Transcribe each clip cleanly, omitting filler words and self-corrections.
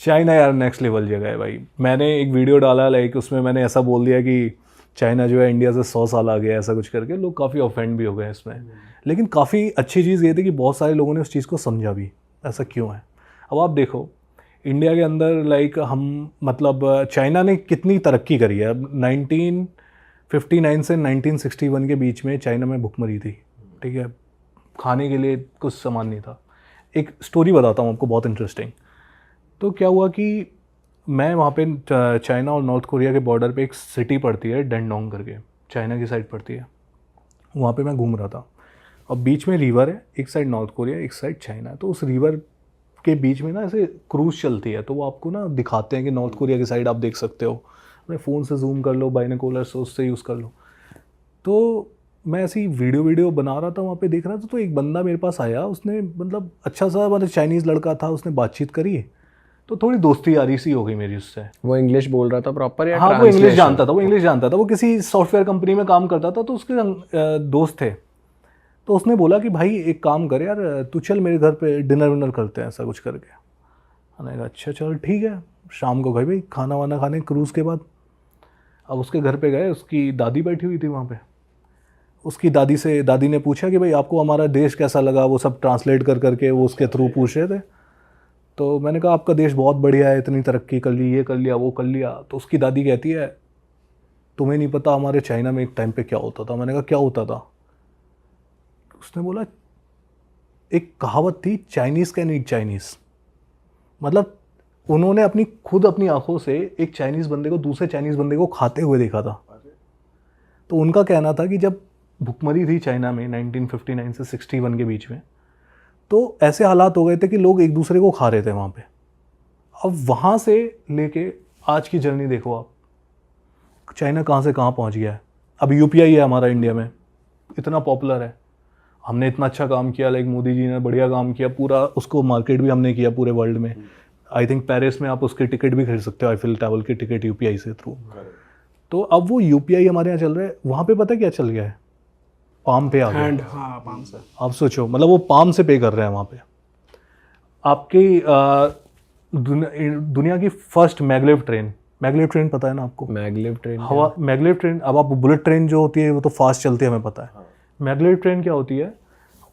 China यार next level जगह है भाई। मैंने एक वीडियो डाला, लाइक उसमें मैंने ऐसा बोल दिया कि चाइना जो है इंडिया से 100 साल आ गया, ऐसा कुछ करके लोग काफ़ी ऑफेंड भी हो गए इसमें। लेकिन काफ़ी अच्छी चीज़ ये थी कि बहुत सारे लोगों ने उस चीज़ को समझा भी, ऐसा क्यों है। अब आप देखो इंडिया के अंदर लाइक हम मतलब चाइना ने कितनी तरक्की करी है। अब 1959 से 1961 के बीच में चाइना में भुखमरी थी, ठीक है, खाने के लिए कुछ सामान नहीं था। एक स्टोरी बताता हूँ आपको बहुत इंटरेस्टिंग। तो क्या हुआ कि मैं वहाँ पे चाइना और नॉर्थ कोरिया के बॉर्डर पे एक सिटी पड़ती है डेंडोंग करके, चाइना की साइड पड़ती है, वहाँ पे मैं घूम रहा था। और बीच में रिवर है, एक साइड नॉर्थ कोरिया एक साइड चाइना है। तो उस रिवर के बीच में ना ऐसे क्रूज चलती है, तो वो आपको ना दिखाते हैं कि नॉर्थ कोरिया की साइड आप देख सकते हो, अपने फ़ोन से जूम कर लो, बाइनोकुलर से उससे यूज़ कर लो। तो मैं ऐसी वीडियो बना रहा था, वहाँ पे देख रहा था, तो एक बंदा मेरे पास आया, उसने मतलब अच्छा सा मतलब चाइनीज़ लड़का था, उसने बातचीत करी, तो थोड़ी दोस्ती यारी सी हो गई मेरी उससे। वो इंग्लिश बोल रहा था प्रॉपर या हाँ वो इंग्लिश जानता था, वो इंग्लिश जानता था, वो किसी सॉफ्टवेयर कंपनी में काम करता था, तो उसके दोस्त थे। तो उसने बोला कि भाई एक काम कर यार, तू चल मेरे घर पे डिनर विनर करते हैं, ऐसा कुछ करके। मैंने कहा अच्छा चल ठीक है। शाम को गए भाई खाना वाना खाने क्रूज़ के बाद। अब उसके घर पे गए, उसकी दादी बैठी हुई थी वहाँ पे। उसकी दादी ने पूछा कि भाई आपको हमारा देश कैसा लगा, वो सब ट्रांसलेट कर करके वो उसके थ्रू पूछ रहे थे। तो मैंने कहा आपका देश बहुत बढ़िया है, इतनी तरक्की कर ली, ये कर लिया वो कर लिया। तो उसकी दादी कहती है तुम्हें नहीं पता हमारे चाइना में एक टाइम पे क्या होता था। मैंने कहा क्या होता था। उसने बोला एक कहावत थी, चाइनीज़ कैन ईट चाइनीज़। मतलब उन्होंने अपनी आंखों से एक चाइनीज़ बंदे को दूसरे चाइनीज़ बंदे को खाते हुए देखा था। तो उनका कहना था कि जब भुखमरी थी चाइना में 1959 से 61 के बीच में, तो ऐसे हालात हो गए थे कि लोग एक दूसरे को खा रहे थे वहाँ पे। अब वहाँ से लेके आज की जर्नी देखो आप, चाइना कहाँ से कहाँ पहुँच गया है। अब यूपीआई है हमारा इंडिया में, इतना पॉपुलर है, हमने इतना अच्छा काम किया, लाइक मोदी जी ने बढ़िया काम किया, पूरा उसको मार्केट भी हमने किया पूरे वर्ल्ड में। आई थिंक पेरिस में आप उसकी टिकट भी खरीद सकते हो, आईफिल टावर की टिकट यूपीआई से थ्रू। तो अब वो यूपीआई हमारे यहाँ चल रहा है, वहाँ पे पता क्या चल गया है, पाम पे आ गया। हैंड, हाँ पाम से। आप सोचो मतलब वो पाम से पे कर रहे हैं वहाँ पे। आपकी दुनिया की फर्स्ट मैगलेव ट्रेन पता है ना आपको। मैगलेव ट्रेन हवा मैगलेव ट्रेन, अब आप बुलेट ट्रेन जो होती है वो तो फास्ट चलती है हमें पता है। मैगलेव ट्रेन क्या होती है,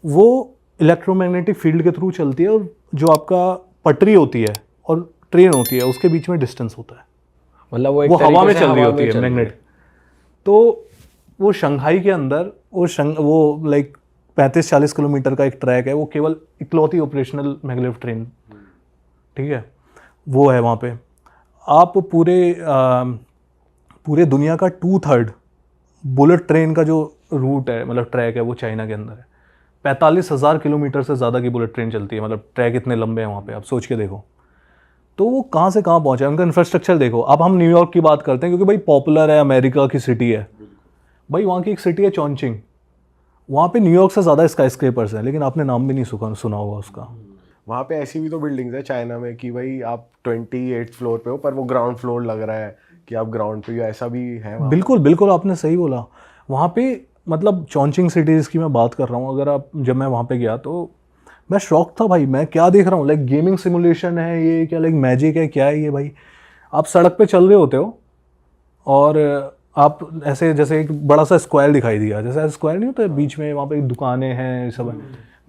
वो इलेक्ट्रोमैग्नेटिक फील्ड के थ्रू चलती है, और जो आपका पटरी होती है और ट्रेन होती है उसके बीच में डिस्टेंस होता है, मतलब वो हवा में चल रही होती है मैग्नेट। तो वो शंघाई के अंदर वो लाइक 35-40 किलोमीटर का एक ट्रैक है, वो केवल इकलौती ऑपरेशनल मैगलेव ट्रेन, ठीक है, वो है वहाँ पे। आप पूरे दुनिया का 2/3 बुलेट ट्रेन का जो रूट है, मतलब ट्रैक है, वो चाइना के अंदर है। 45,000 किलोमीटर से ज़्यादा की बुलेट ट्रेन चलती है, मतलब ट्रैक इतने लंबे हैं वहाँ पे, आप सोच के देखो। तो वो कहाँ से कहाँ पहुँचा है, उनका इंफ्रास्ट्रक्चर देखो। अब हम न्यूयॉर्क की बात करते हैं क्योंकि भाई पॉपुलर है, अमेरिका की सिटी है भाई। वहाँ की एक सिटी है चॉन्चिंग, वहाँ पे न्यूयॉर्क से ज़्यादा स्काईस्क्रेपर्स हैं, लेकिन आपने नाम भी नहीं सुना होगा उसका। वहाँ पे ऐसी भी तो बिल्डिंग्स है चाइना में कि भाई आप 28 फ्लोर पे हो पर वो ग्राउंड फ्लोर लग रहा है कि आप ग्राउंड पे हो, ऐसा भी है वहाँ बिल्कुल बिल्कुल, आपने सही बोला। वहाँ पे मतलब चॉन्चिंग सिटीज़ की मैं बात कर रहा हूँ, अगर जब मैं वहाँ पे गया तो मैं शॉक था भाई, मैं क्या देख रहा हूँ, लाइक गेमिंग सिमुलेशन है ये, क्या लाइक मैजिक है, क्या है ये भाई। आप सड़क पे चल रहे होते हो और आप ऐसे जैसे एक बड़ा सा स्क्वायर दिखाई दिया, जैसे स्क्वायर नहीं होता बीच में, वहाँ पे दुकानें हैं सब है,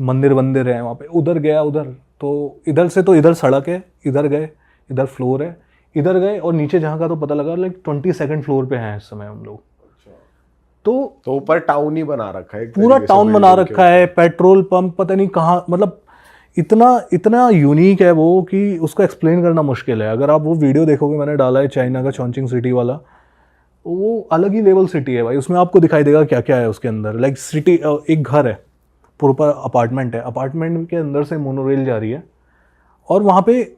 मंदिर है वहाँ पे। उधर गया, उधर तो इधर से तो इधर सड़क है, इधर गए इधर फ्लोर है, इधर गए और नीचे जहाँ का तो पता लगा लाइक 22nd फ्लोर पे हैं इस समय हम लोग। तो ऊपर टाउन ही बना रखा है, पूरा टाउन बना रखा है, पेट्रोल पंप पता नहीं कहाँ, मतलब इतना यूनिक है वो कि उसको एक्सप्लेन करना मुश्किल है। अगर आप वो वीडियो देखोगे, मैंने डाला है चाइना का चॉन्चिंग सिटी वाला, वो अलग ही लेवल सिटी है भाई। उसमें आपको दिखाई देगा क्या क्या है उसके अंदर। लाइक सिटी, एक घर है, प्रॉपर अपार्टमेंट है, अपार्टमेंट के अंदर से मोनोरेल जा रही है, और वहाँ पे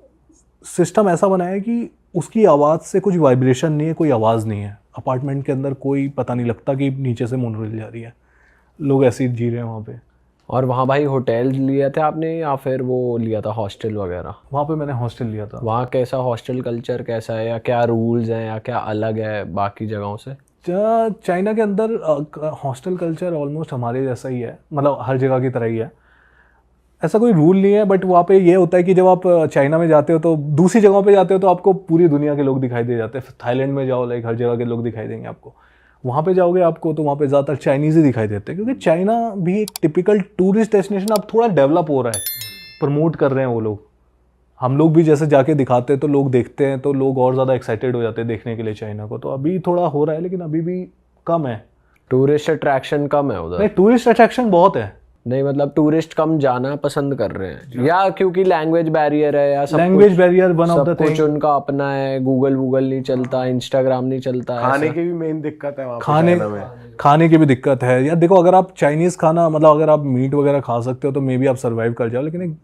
सिस्टम ऐसा बना है कि उसकी आवाज़ से कुछ वाइब्रेशन नहीं है, कोई आवाज़ नहीं है अपार्टमेंट के अंदर, कोई पता नहीं लगता कि नीचे से मोनोरेल जा रही है। लोग ऐसे ही जी रहे हैं वहाँ पे। और वहाँ भाई होटल लिया था आपने या फिर वो लिया था हॉस्टल वगैरह? वहाँ पे मैंने हॉस्टल लिया था। वहाँ कैसा हॉस्टल कल्चर कैसा है, या क्या रूल्स हैं, या क्या अलग है बाकी जगहों से? चाइना के अंदर हॉस्टल कल्चर ऑलमोस्ट हमारे जैसा ही है, मतलब हर जगह की तरह ही है। ऐसा कोई रूल नहीं है, बट वहाँ पे ये होता है कि जब आप चाइना में जाते हो तो दूसरी जगहों पे जाते हो तो आपको पूरी दुनिया के लोग दिखाई दे जाते हैं। थाईलैंड में जाओ, लाइक हर जगह के लोग दिखाई देंगे आपको। वहाँ पे जाओगे आपको तो वहाँ पे ज़्यादातर चाइनीज़ ही दिखाई देते हैं, क्योंकि चाइना भी एक टिपिकल टूरिस्ट डेस्टिनेशन अब थोड़ा डेवलप हो रहा है, प्रमोट कर रहे हैं वो लोग। हम लोग भी जैसे जाके दिखाते हैं तो लोग देखते हैं तो लोग और ज़्यादा एक्साइटेड हो जाते हैं देखने के लिए चाइना को। तो अभी थोड़ा हो रहा है, लेकिन अभी भी कम है। टूरिस्ट अट्रैक्शन कम है उधर? नहीं, टूरिस्ट अट्रैक्शन बहुत है। नहीं मतलब टूरिस्ट कम जाना पसंद कर रहे हैं, या क्योंकि लैंग्वेज बैरियर है, या सब language barrier one of the sub कुछ उनका अपना है, गूगल नहीं चलता, इंस्टाग्राम नहीं चलता, खाने की भी मेन दिक्कत है वहाँ पे खाने चाइना में। खाने की भी दिक्कत है यार। देखो, अगर आप चाइनीज़ खाना मतलब अगर आप मीट वगैरह खा सकते हो तो मे बी आप सर्वाइव कर जाओ, लेकिन एक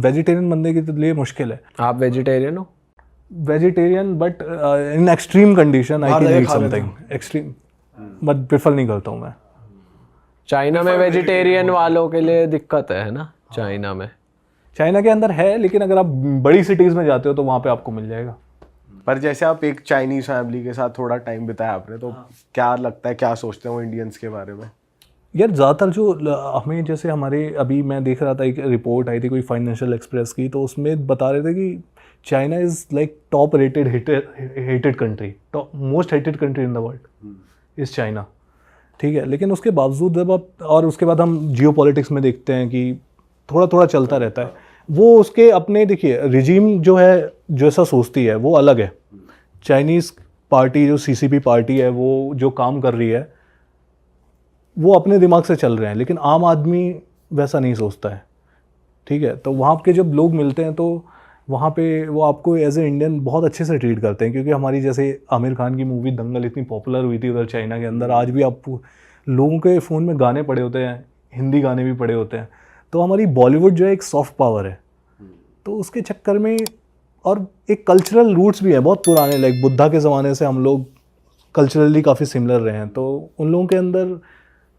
वेजिटेरियन बंदे के लिए मुश्किल है। आप वेजिटेरियन हो? Vegetarian, but in extreme condition I can eat something extreme, but prefer नहीं करता हूँ मैं। चाइना में वेजिटेरियन वालों के लिए दिक्कत है ना? चाइना में, चाइना के अंदर है, लेकिन अगर आप बड़ी सिटीज़ में जाते हो तो वहाँ पे आपको मिल जाएगा। पर जैसे आप एक चाइनीज फैमिली के साथ थोड़ा टाइम बिताया आपने, तो क्या लगता है, क्या सोचते हैं वो इंडियंस के बारे में? यार ज़्यादातर जो हमें, जैसे हमारे अभी मैं देख रहा था एक रिपोर्ट आई थी कोई फाइनेंशियल एक्सप्रेस की, तो उसमें बता रहे थे कि China is like top rated hated country, top most hated country in the world is China. ठीक है, लेकिन उसके बावजूद जब आप, और उसके बाद हम जियो पॉलिटिक्स में देखते हैं कि थोड़ा थोड़ा चलता रहता है वो उसके अपने। देखिए, रिजीम जो है जो ऐसा सोचती है वो अलग है। चाइनीज़ पार्टी जो सीसीपी पार्टी है वो जो काम कर रही है वो अपने दिमाग से चल रहे हैं, लेकिन आम आदमी वैसा नहीं सोचता है। ठीक है, तो वहाँ के जब लोग मिलते हैं तो वहाँ पे वो आपको एज ए इंडियन बहुत अच्छे से ट्रीट करते हैं, क्योंकि हमारी जैसे आमिर खान की मूवी दंगल इतनी पॉपुलर हुई थी उधर चाइना के अंदर। आज भी आप लोगों के फ़ोन में गाने पड़े होते हैं, हिंदी गाने भी पड़े होते हैं। तो हमारी बॉलीवुड जो है एक सॉफ्ट पावर है, तो उसके चक्कर में, और एक कल्चरल रूट्स भी है बहुत पुराने, लाइक बुद्धा के ज़माने से हम लोग कल्चरली काफ़ी सिमिलर रहे हैं। तो उन लोगों के अंदर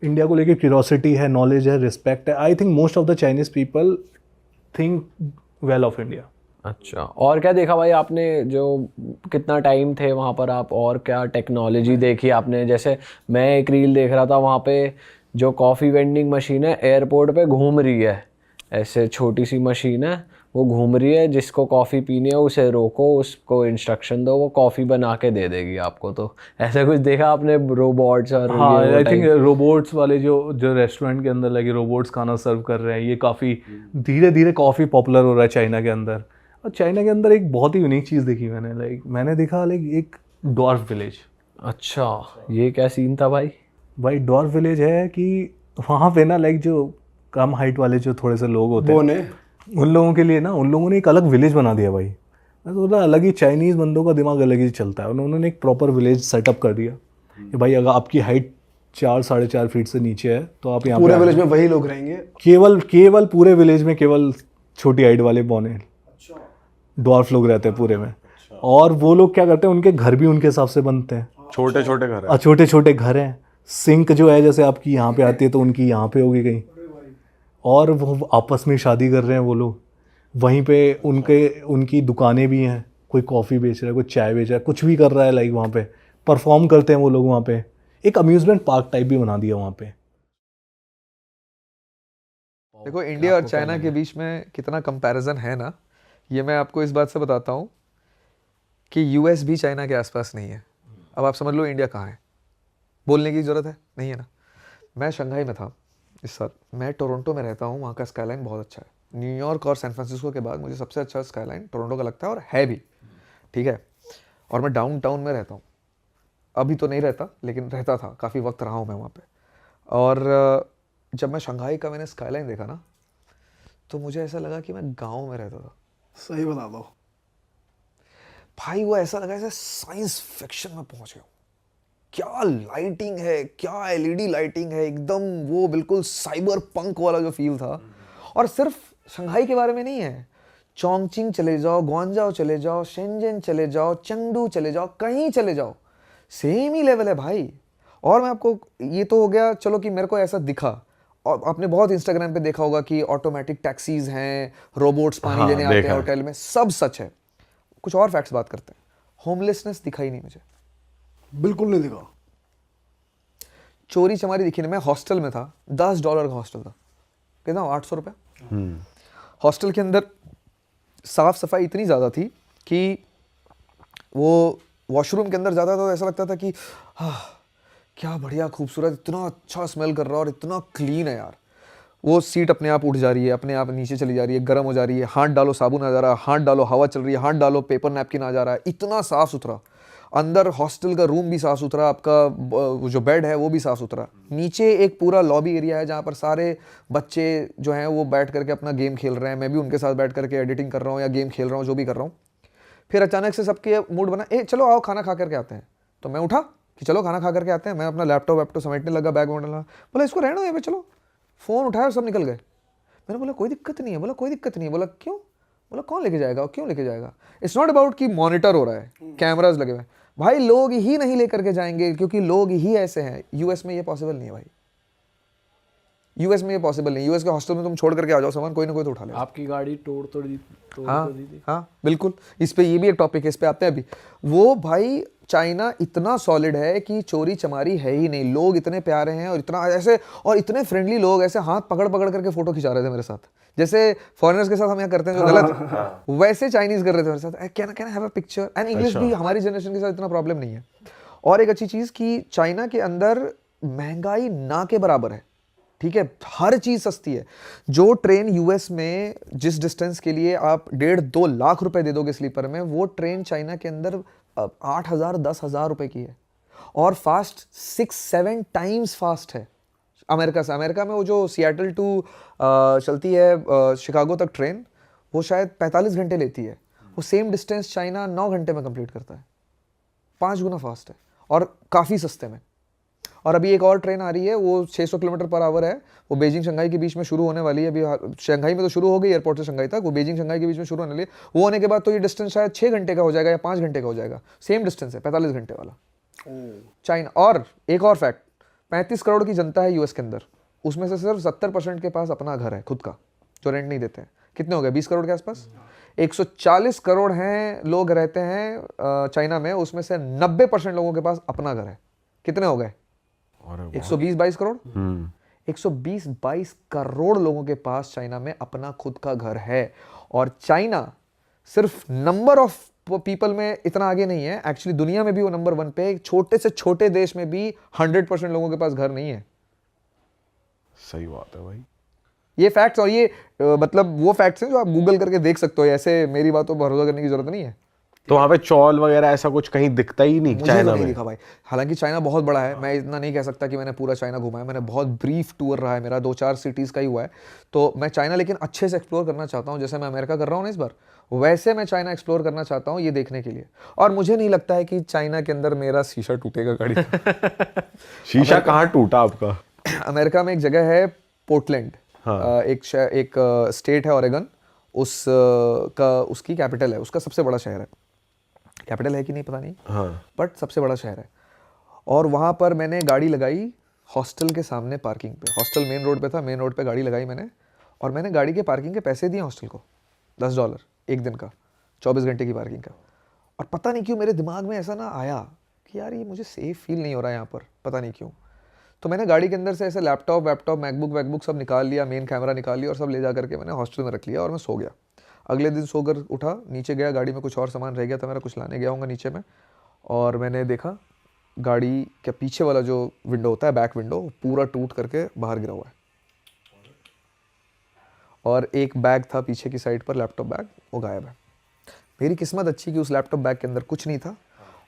इंडिया को लेके क्यूरोसिटी है, नॉलेज है, रिस्पेक्ट है। I think most of the Chinese people think well of India. अच्छा, और क्या देखा भाई आपने, जो कितना टाइम थे वहाँ पर आप, और क्या टेक्नोलॉजी देखी आपने? जैसे मैं एक रील देख रहा था, वहाँ पे जो कॉफ़ी वेंडिंग मशीन है एयरपोर्ट पे घूम रही है, ऐसे छोटी सी मशीन है वो घूम रही है, जिसको कॉफ़ी पीनी है उसे रोको, उसको इंस्ट्रक्शन दो, वो कॉफ़ी बना के दे देगी आपको। तो ऐसा कुछ देखा आपने, रोबोट्स और हाँ, ये आई थिंक रोबोट्स वाले जो जो रेस्टोरेंट के अंदर लगे रोबोट्स खाना सर्व कर रहे हैं, ये काफ़ी धीरे धीरे कॉफ़ी पॉपुलर हो रहा है चाइना के अंदर। और चाइना के अंदर एक बहुत ही यूनिक चीज़ देखी मैंने, मैंने देखा एक डॉर्फ विलेज। अच्छा, ये क्या सीन था भाई? भाई डॉर्फ विलेज है कि वहाँ पे ना जो कम हाइट वाले जो थोड़े से लोग होते हैं उन लोगों के लिए ना, उन लोगों ने एक अलग विलेज बना दिया भाई। मैं तो बोला अलग ही, चाइनीज़ बंदों का दिमाग अलग ही चलता है। उन्होंने एक प्रॉपर विलेज सेटअप कर दिया कि भाई अगर आपकी हाइट 4-4.5 फीट से नीचे है तो आप यहाँ पूरे विलेज में वही लोग रहेंगे। केवल पूरे विलेज में केवल छोटी हाइट वाले बौने डॉर्फ लोग रहते हैं पूरे में। और वो लोग क्या करते हैं, उनके घर भी उनके हिसाब से बनते हैं, छोटे छोटे घर है। और छोटे छोटे घर हैं। सिंक जो है जैसे आपकी यहाँ पे आती है तो उनकी यहाँ पे होगी कहीं, और वो आपस में शादी कर रहे हैं वो लोग। वहीं पे उनकी दुकानें भी हैं, कोई कॉफ़ी बेच रहा है, कोई चाय बेच रहा है, कुछ भी कर रहा है, लाइक वहाँ पे परफॉर्म करते हैं वो लोग। वहाँ पे एक अम्यूज़मेंट पार्क टाइप भी बना दिया वहाँ पे। देखो इंडिया और चाइना के बीच में कितना कंपैरिजन है ना, ये मैं आपको इस बात से बताता हूँ कि यूएस भी चाइना के आसपास नहीं है। अब आप समझ लो इंडिया कहाँ है, बोलने की ज़रूरत है नहीं है ना। मैं शंघाई में था इस साल, मैं टोरंटो में रहता हूँ, वहाँ का स्काईलाइन बहुत अच्छा है। न्यूयॉर्क और सैन फ्रांसिस्को के बाद मुझे सबसे अच्छा स्काईलाइन टोरंटो का लगता है, और है भी, ठीक है। और मैं डाउन टाउन में रहता हूँ, अभी तो नहीं रहता लेकिन रहता था, काफ़ी वक्त रहा हूँ मैं वहाँ पे। और जब मैं शंघाई का मैंने स्काईलाइन देखा ना, तो मुझे ऐसा लगा कि मैं गाँव में रहता था। सही बता दो भाई, वो ऐसा लगा जैसे साइंस फिक्शन में पहुँच गया। क्या लाइटिंग है, क्या एलईडी लाइटिंग है, एकदम वो बिल्कुल साइबर पंक वाला जो फील था। और सिर्फ शंघाई के बारे में नहीं है, चोंगचिंग चले जाओ, ग्वांजाओ चले जाओ, शेंजन चले जाओ, चेंगडू चले जाओ, कहीं चले जाओ, सेम ही लेवल है भाई। और मैं आपको, ये तो हो गया चलो कि मेरे को ऐसा दिखा, और आपने बहुत इंस्टाग्राम पे देखा होगा कि ऑटोमेटिक टैक्सीज हैं, रोबोट्स पानी लेने आते हैं होटल में, सब सच है। कुछ और फैक्ट्स बात करते हैं। होमलेसनेस दिखाई नहीं मुझे, बिल्कुल नहीं दिखा। चोरी चमारी दिखी नहीं। मैं हॉस्टल में था, $10 का हॉस्टल था, कितना, 800 रुपये। हॉस्टल के अंदर साफ सफाई इतनी ज़्यादा थी कि वो वॉशरूम के अंदर जाता था तो ऐसा लगता था कि क्या बढ़िया खूबसूरत, इतना अच्छा स्मेल कर रहा है और इतना क्लीन है यार। वो सीट अपने आप उठ जा रही है, अपने आप नीचे चली जा रही है, गर्म हो जा रही है, हाथ डालो साबुन आ जा रहा है, हाथ डालो हवा चल रही है, हाथ डालो पेपर नैपकिन आ जा रहा है, इतना साफ सुथरा। अंदर हॉस्टल का रूम भी साफ सुथरा, आपका जो बेड है वो भी साफ सुथरा। नीचे एक पूरा लॉबी एरिया है जहाँ पर सारे बच्चे जो हैं वो बैठ करके अपना गेम खेल रहे हैं, मैं भी उनके साथ बैठ करके एडिटिंग कर रहा हूँ या गेम खेल रहा हूँ, जो भी कर रहा हूँ। फिर अचानक से सबके मूड बना, चलो आओ खाना खा करके आते हैं। तो मैं उठा कि चलो खाना खा करके आते हैं। मैं अपना लैपटॉप वैपटॉप समेटने लगा, बैग में डाला, बोला इसको रहना है, चलो। फ़ोन उठाया और सब निकल गए। मैंने बोला कोई दिक्कत नहीं है, बोला कोई दिक्कत नहीं है। बोला क्यों? बोला कौन लेके जाएगा, क्यों लेके जाएगा? इट्स नॉट अबाउट कि मॉनिटर हो रहा है, कैमराज लगे हुए हैं, भाई लोग ही नहीं लेकर के जाएंगे क्योंकि लोग ही ऐसे हैं। यूएस में ये पॉसिबल नहीं है भाई, यूएस में ये पॉसिबल नहीं। यूएस के हॉस्टल में तुम छोड़ करके आ जाओ सामान, कोई ना कोई तो उठा लेगा। आपकी गाड़ी तोड़ दी हाँ थी। हाँ बिल्कुल, इस पे ये भी एक टॉपिक है, इस पे आते हैं अभी। वो भाई चाइना इतना सॉलिड है कि चोरी चमारी है ही नहीं। लोग इतने प्यारे हैं और इतना ऐसे, और इतने फ्रेंडली लोग, ऐसे हाथ पकड़ पकड़ करके फोटो खिंचा रहे थे मेरे साथ, जैसे फॉरेनर्स के साथ हम यहाँ करते हैं जो गलत, वैसे चाइनीज कर रहे थे मेरे साथ। Can I have a picture? And English भी हमारी जनरेशन के साथ इतना प्रॉब्लम नहीं है। और एक अच्छी चीज़ कि चाइना के अंदर महंगाई ना के बराबर है, ठीक है, हर चीज सस्ती है। जो ट्रेन यूएस में जिस डिस्टेंस के लिए आप 1.5-2 लाख रुपए दे दोगे स्लीपर में, वो ट्रेन चाइना के अंदर 8,000-10,000 रुपए की है। और फास्ट 6-7 टाइम्स फास्ट है अमेरिका से। अमेरिका में वो जो सियाटल टू चलती है शिकागो तक ट्रेन, वो शायद 45 घंटे लेती है। वो सेम डिस्टेंस चाइना 9 घंटे में कंप्लीट करता है। 5 गुना फास्ट है और काफ़ी सस्ते में। और अभी एक और ट्रेन आ रही है, वो 600 किलोमीटर पर आवर है। वो बीजिंग शंघाई के बीच में शुरू होने वाली है। अभी शंघाई में तो शुरू हो गई, एयरपोर्ट से शंघाई तक। वो बीजिंग शंघाई के बीच में शुरू होने वाली है। वो होने के बाद तो ये डिस्टेंस शायद 6 घंटे का हो जाएगा या 5 घंटे का हो जाएगा। सेम डिस्टेंस है, 45 घंटे वाला चाइना। और एक और फैक्ट, 35 करोड़ की जनता है यूएस के अंदर, उसमें से सिर्फ 70% के पास अपना घर है खुद का, जो रेंट नहीं देते हैं। कितने हो गए? 20 करोड़ के आसपास। 140 करोड़ हैं लोग रहते हैं चाइना में, उसमें से 90% लोगों के पास अपना घर है। कितने हो गए? 120-22 करोड़। 120-22 करोड़ लोगों के पास चाइना में अपना खुद का घर है। और चाइना सिर्फ नंबर ऑफ पीपल में इतना आगे नहीं है, एक्चुअली दुनिया में भी वो नंबर 1 पे। छोटे से छोटे देश में भी 100% लोगों के पास घर नहीं है। सही बात है भाई। ये फैक्ट्स, और ये मतलब वो फैक्ट्स हैं जो आप गूगल करके देख सकते हो, ऐसे मेरी बातों पर भरोसा करने की जरूरत नहीं है। तो वहाँ पे चौल वगैरह ऐसा कुछ कहीं दिखता ही नहीं मुझे चाइना तो नहीं में? दिखा भाई। हालांकि चाइना बहुत बड़ा है, मैं इतना नहीं कह सकता कि मैंने पूरा चाइना घुमा है। मैंने बहुत ब्रीफ टूर रहा है मेरा, 2-4 सिटीज़ का ही हुआ है। तो मैं चाइना लेकिन अच्छे से एक्सप्लोर करना चाहता हूँ, जैसे मैं अमेरिका कर रहा हूँ ना इस बार, वैसे मैं चाइना एक्सप्लोर करना चाहता हूँ ये देखने के लिए। और मुझे नहीं लगता है कि चाइना के अंदर मेरा शीशा टूटेगा गाड़ी का। शीशा कहाँ टूटा आपका? अमेरिका में एक जगह है पोर्टलैंड, एक स्टेट है ओरेगन, उसकी कैपिटल है, उसका सबसे बड़ा शहर है। कैपिटल है कि नहीं पता नहीं, बट सबसे बड़ा शहर है। और वहाँ पर मैंने गाड़ी लगाई हॉस्टल के सामने पार्किंग पे। हॉस्टल मेन रोड पे था, मेन रोड पे गाड़ी लगाई मैंने, और मैंने गाड़ी के पार्किंग के पैसे दिए हॉस्टल को, $10 एक दिन का, 24 घंटे की पार्किंग का। और पता नहीं क्यों मेरे दिमाग में ऐसा ना आया कि यार ये मुझे सेफ फील नहीं हो रहा है यहाँ पर, पता नहीं क्यों। तो मैंने गाड़ी के अंदर से ऐसे लैपटॉप मैकबुक सब निकाल लिया, मेन कैमरा निकाल लिया और सब ले जा करके मैंने हॉस्टल में रख लिया और मैं सो गया। अगले दिन सोकर उठा, नीचे गया, गाड़ी में कुछ और सामान रह गया था मेरा, कुछ लाने गया हूँगा नीचे में, और मैंने देखा गाड़ी के पीछे वाला जो विंडो होता है, बैक विंडो, पूरा टूट करके बाहर गिरा हुआ है। और एक बैग था पीछे की साइड पर, लैपटॉप बैग, वो गायब है। मेरी किस्मत अच्छी कि उस लैपटॉप बैग के अंदर कुछ नहीं था।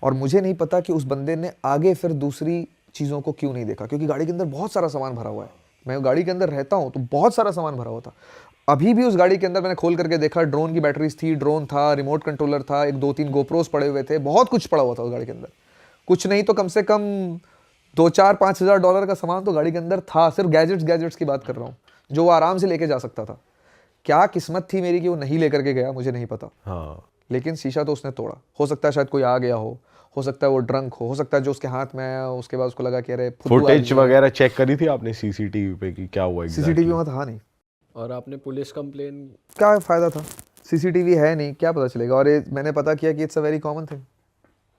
और मुझे नहीं पता कि उस बंदे ने आगे फिर दूसरी चीज़ों को क्यों नहीं देखा, क्योंकि गाड़ी के अंदर बहुत सारा सामान भरा हुआ है। मैं गाड़ी के अंदर रहता हूँ तो बहुत सारा सामान भरा हुआ था। अभी भी उस गाड़ी के अंदर मैंने खोल करके देखा, ड्रोन की बैटरीज थी, ड्रोन था, रिमोट कंट्रोलर था, 1-2-3 गोप्रोस पड़े हुए थे, बहुत कुछ पड़ा हुआ था उस गाड़ी के अंदर। कुछ नहीं तो कम से कम $2-4-5 हज़ार डॉलर का सामान तो गाड़ी के अंदर था। सिर्फ गैजेट्स की बात कर रहा हूँ, जो वो आराम से लेके जा सकता था। क्या किस्मत थी मेरी कि वो नहीं लेकर के गया, मुझे नहीं पता। लेकिन शीशा तो उसने तोड़ा। हो सकता है शायद कोई आ गया हो सकता है वो ड्रंक हो सकता है जो उसके हाथ में आया, उसके बाद उसको लगा कि अरे फुटेज वगैरह चेक करी थी आपने सीसीटीवी पे कि क्या हुआ? सीसीटीवी वहाँ था नहीं। और आपने पुलिस कंप्लेन? क्या फ़ायदा था, सीसीटीवी है नहीं, क्या पता चलेगा। और ये मैंने पता किया कि it's a very common thing.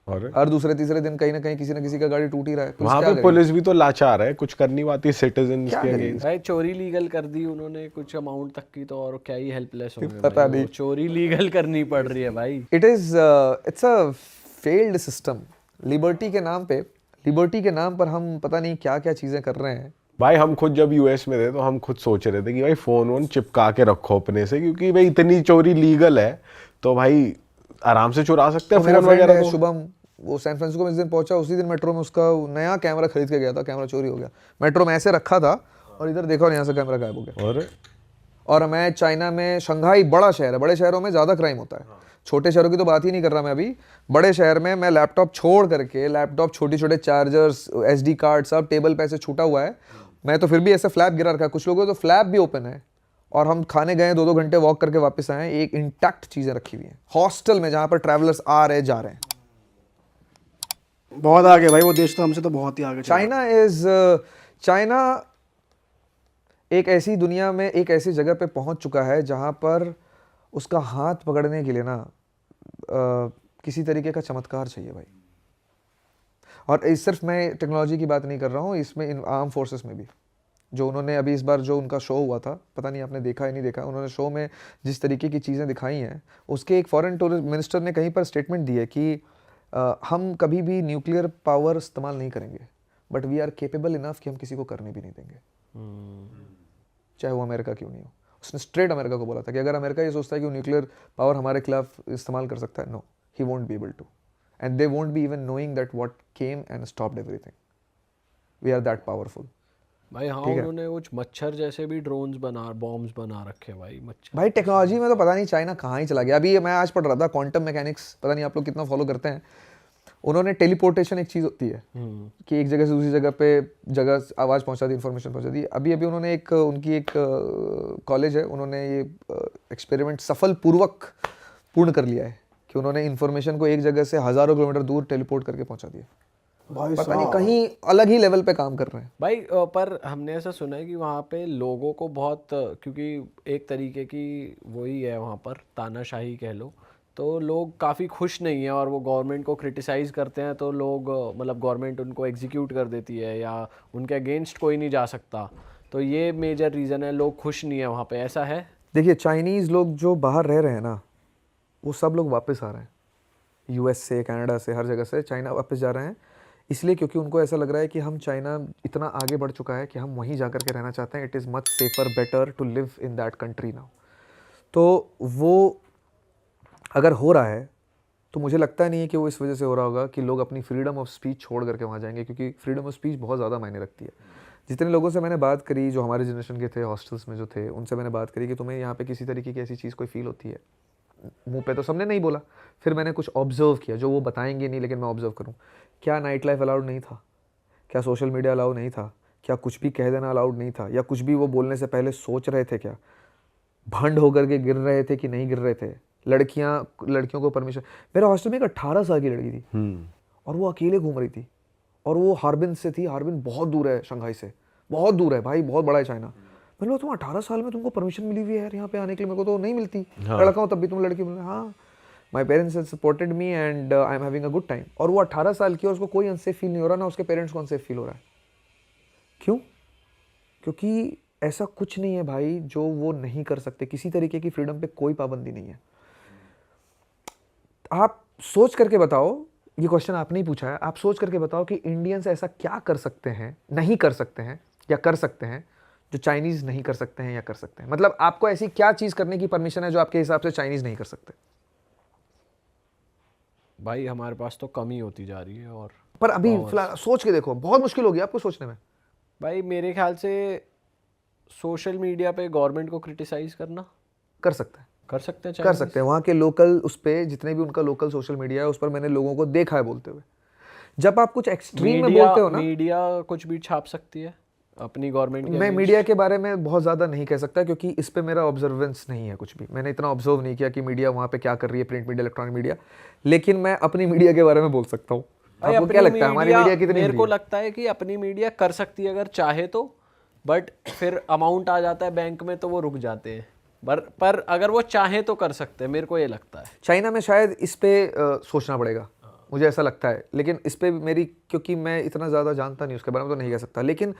और हर दूसरे तीसरे दिन कहीं ना कहीं किसी ना किसी का गाड़ी टूट ही रहा है। पुलिस वहाँ क्या पे करेगी? पुलिस भी तो लाचार है, कुछ कर नहीं पाती सिटीजन क्या के करेगी? अगेंस्ट। भाई चोरी लीगल कर दी उन्होंने कुछ अमाउंट तक की, तो और क्या ही हेल्पलेस होंगे पता भाई, नहीं। वो चोरी लीगल करनी पड़ रही है भाई। It's a failed system. Liberty के नाम पर हम पता नहीं क्या क्या चीजें कर रहे हैं। भाई हम खुद जब यूएस में थे तो हम खुद सोच रहे थे कि भाई फोन वोन चिपका के रखो अपने से, क्योंकि भाई इतनी चोरी लीगल है तो भाई आराम से चुरा सकते हैं तो मेरा फोन फ्रेंड वगैरह है को। शुभम, वो सैन फ्रांसिस्को में जिस दिन पहुंचा उसी दिन मेट्रो में उसका नया कैमरा खरीद के गया था, कैमरा चोरी हो गया। मेट्रो में ऐसे रखा था और इधर देखा और यहाँ से कैमरा गायब हो गया। और मैं चाइना में, शंघाई बड़ा शहर है, बड़े शहरों में ज़्यादा क्राइम होता है, छोटे शहरों की तो बात ही नहीं कर रहा मैं अभी। बड़े शहर में मैं लैपटॉप छोड़ करके, लैपटॉप छोटे छोटे चार्जर्स SD कार्ड सब टेबल पे ऐसे छूटा हुआ है, मैं तो फिर भी ऐसे फ्लैप गिरा रखा है, कुछ लोगों को तो फ्लैप भी ओपन है। और हम खाने गए 2-2 घंटे वॉक करके वापस आए, एक इंटैक्ट चीज़ें रखी हुई हैं हॉस्टल में जहाँ पर ट्रैवलर्स आ रहे जा रहे हैं। बहुत आगे भाई, वो देश तो हमसे तो बहुत ही आगे चला। चाइना एक ऐसी दुनिया में, एक ऐसी जगह पे पहुंच चुका है जहां पर उसका हाथ पकड़ने के लिए ना किसी तरीके का चमत्कार चाहिए भाई। और सिर्फ मैं टेक्नोलॉजी की बात नहीं कर रहा हूँ, इसमें इन आर्म फोर्सेस में भी जो उन्होंने अभी इस बार जो उनका शो हुआ था, पता नहीं आपने देखा या नहीं देखा, उन्होंने शो में जिस तरीके की चीज़ें दिखाई हैं, उसके एक फॉरेन टूरिस्ट मिनिस्टर ने कहीं पर स्टेटमेंट दी है कि हम कभी भी न्यूक्लियर पावर इस्तेमाल नहीं करेंगे, but we are capable enough कि हम किसी को करने भी नहीं देंगे, चाहे वो अमेरिका क्यों नहीं हो। उसने स्ट्रेट अमेरिका को बोला था कि अगर अमेरिका ये सोचता है कि वो न्यूक्लियर पावर हमारे खिलाफ इस्तेमाल कर सकता है, no, he won't be able to, and they won't be even knowing that what came and stopped everything. We are that powerful भाई हाँ, उन्होंने कुछ मच्छर जैसे भी ड्रोन्स बॉम्ब्स बना रखे भाई, मच्छर। भाई टेक्नोलॉजी में तो पता नहीं चाइना कहाँ ही चला गया। अभी मैं आज पढ़ रहा था क्वांटम मैकेनिक्स, पता नहीं आप लोग कितना फॉलो करते हैं। उन्होंने टेलीपोर्टेशन एक चीज़ होती है कि एक जगह से दूसरी जगह पे आवाज़ पहुंचा दी, इन्फॉर्मेशन पहुंचा दी। अभी अभी उन्होंने उनकी एक कॉलेज है, उन्होंने ये एक्सपेरिमेंट सफलपूर्वक पूर्ण कर लिया है कि उन्होंने इन्फॉर्मेशन को एक जगह से हज़ारों किलोमीटर दूर टेलीपोर्ट करके पहुंचा दिया। भाई पता नहीं कहीं अलग ही लेवल पे काम कर रहे हैं भाई पर हमने ऐसा सुना है कि वहाँ पे लोगों को बहुत, क्योंकि एक तरीके की वही है वहाँ पर तानाशाही कह लो, तो लोग काफ़ी खुश नहीं है और वो गवर्नमेंट को क्रिटिसाइज़ करते हैं, तो लोग मतलब गवर्नमेंट उनको एग्जीक्यूट कर देती है या उनके अगेंस्ट कोई नहीं जा सकता, तो ये मेजर रीज़न है, लोग खुश नहीं है वहाँ पे, ऐसा है। देखिए चाइनीज़ लोग जो बाहर रह रहे हैं ना, वो सब लोग वापस आ रहे हैं, US से, कनाडा से, हर जगह से चाइना वापस जा रहे हैं, इसलिए क्योंकि उनको ऐसा लग रहा है कि हम चाइना इतना आगे बढ़ चुका है कि हम वहीं जा कर के रहना चाहते हैं। It is much safer, better to live in that country now. तो वो अगर हो रहा है तो मुझे लगता नहीं है कि वो इस वजह से हो रहा होगा कि लोग अपनी फ्रीडम ऑफ स्पीच छोड़ करके वहाँ जाएंगे, क्योंकि फ्रीडम ऑफ स्पीच बहुत ज़्यादा मायने रखती है। जितने लोगों से मैंने बात करी जो हमारे जनरेशन के थे, हॉस्टल्स में जो थे, उनसे मैंने बात करी कि तुम्हें यहाँ पे किसी तरीके की ऐसी चीज़ कोई फील होती है, मुंह पे तो सबने नहीं बोला, फिर मैंने कुछ ऑब्जर्व किया जो वो बताएंगे नहीं लेकिन मैं ऑब्जर्व करूँ। क्या नाइट लाइफ अलाउड नहीं था? क्या सोशल मीडिया अलाउड नहीं था? क्या कुछ भी कह देना अलाउड नहीं था? या कुछ भी वो बोलने से पहले सोच रहे थे? क्या भंड होकर के गिर रहे थे कि नहीं गिर रहे थे? लड़कियों को परमिशन, मेरे हॉस्टल में एक 18 साल की लड़की थी और वो अकेले घूम रही थी, और वो हार्बिन से थी। हार्बिन बहुत दूर है शंघाई से, बहुत दूर है भाई, बहुत बड़ा है चाइना। मैंने बोला तुम 18 साल में तुमको परमिशन मिली हुई है यार यहाँ पे आने के लिए? मेरे को तो नहीं मिलती, लड़का हूँ तब भी तुम लड़की। बोले हाँ, my parents have supported me and I am having a good time. और वो 18 साल की और उसको कोई अनसेफ फील नहीं हो रहा, ना उसके पेरेंट्स को अनसेफ फील हो रहा है। क्यों? क्योंकि ऐसा कुछ नहीं है भाई जो वो नहीं कर सकते। किसी तरीके की फ्रीडम पे कोई पाबंदी नहीं है। आप सोच करके बताओ, ये क्वेश्चन आपने ही पूछा है, आप सोच करके बताओ कि इंडियंस ऐसा क्या कर सकते हैं, नहीं कर सकते हैं या कर सकते हैं जो चाइनीज नहीं कर सकते हैं या कर सकते हैं। मतलब आपको ऐसी क्या चीज करने की परमिशन है जो आपके हिसाब से चाइनीज नहीं कर सकते? भाई हमारे पास तो कमी होती जा रही है। और पर अभी फिलहाल सोच के देखो, बहुत मुश्किल होगी आपको सोचने में। भाई मेरे ख्याल से सोशल मीडिया पे गवर्नमेंट को क्रिटिसाइज करना कर सकते हैं, कर सकते हैं, कर सकते हैं। वहाँ के लोकल, उस पे जितने भी उनका लोकल सोशल मीडिया है उस पर मैंने लोगों को देखा है बोलते हुए। जब आप कुछ एक्सट्रीम में बोलते हो ना, मीडिया कुछ भी छाप सकती है अपनी गवर्नमेंट के मैं मीडिया के बारे में बहुत ज़्यादा नहीं कह सकता क्योंकि इस पे मेरा ऑब्जर्वेंस नहीं है कुछ भी। मैंने इतना ऑब्जर्व नहीं किया कि मीडिया वहाँ पे क्या कर रही है, प्रिंट मीडिया, इलेक्ट्रॉनिक मीडिया। लेकिन मैं अपनी मीडिया के बारे में बोल सकता हूँ। आपको क्या लगता है हमारी मीडिया कितनी? मेरे को लगता है कि अपनी मीडिया कर सकती है अगर चाहे तो, बट फिर अमाउंट आ जाता है बैंक में तो वो रुक जाते हैं। पर अगर वो चाहे तो कर सकते हैं, मेरे को ये लगता है। चाइना में शायद इस पे सोचना पड़ेगा। मुझे ऐसा लगता है। लेकिन इस पे मेरी, क्योंकि मैं इतना ज़्यादा जानता नहीं उसके बारे में, तो नहीं कह सकता। लेकिन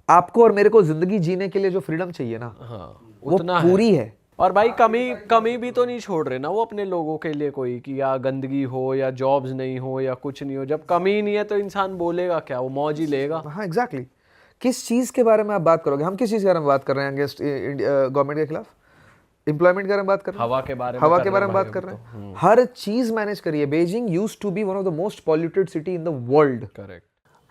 आपको और मेरे को ज़िंदगी जीने के लिए जो फ्रीडम चाहिए ना, हाँ वो उतना पूरी है। और भाई कमी भी तो नहीं छोड़ रहे ना वो अपने लोगों के लिए कोई, कि या गंदगी हो या जॉब्स नहीं हो या कुछ नहीं हो। जब कमी ही नहीं है तो इंसान बोलेगा क्या, वो मौज ही लेगा। हाँ एग्जैक्टली। किस चीज़ के बारे में आप बात करोगे? हम किस चीज़ के बारे में बात कर रहे हैं अगेंस्ट गवर्नमेंट के खिलाफ? एम्प्लॉयमेंट के बारे में बात कर रहे हैं, हवा के बारे में हवा कर के रहे बारे हैं में भाई बात कर हम रहे तो। हैं। हर चीज़ मैनेज करिए। Beijing used to be one of the most polluted city in the world. Correct.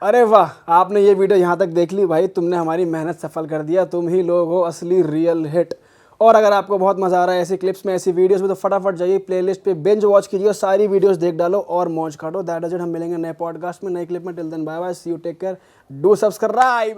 अरे वाह, आपने ये वीडियो यहाँ तक देख ली भाई, तुमने हमारी मेहनत सफल कर दिया। तुम ही लोग हो असली रियल हिट। और अगर आपको बहुत मजा आ रहा है ऐसी क्लिप्स में, ऐसी वीडियोस में, तो फटाफट जाइए प्लेलिस्ट पे बिंज वॉच कीजिए और सारी वीडियोस देख डालो और मौज काटो। That is it. हम मिलेंगे नए पॉडकास्ट में, नए क्लिप में। Till then bye bye, see you, take care, do subscribe.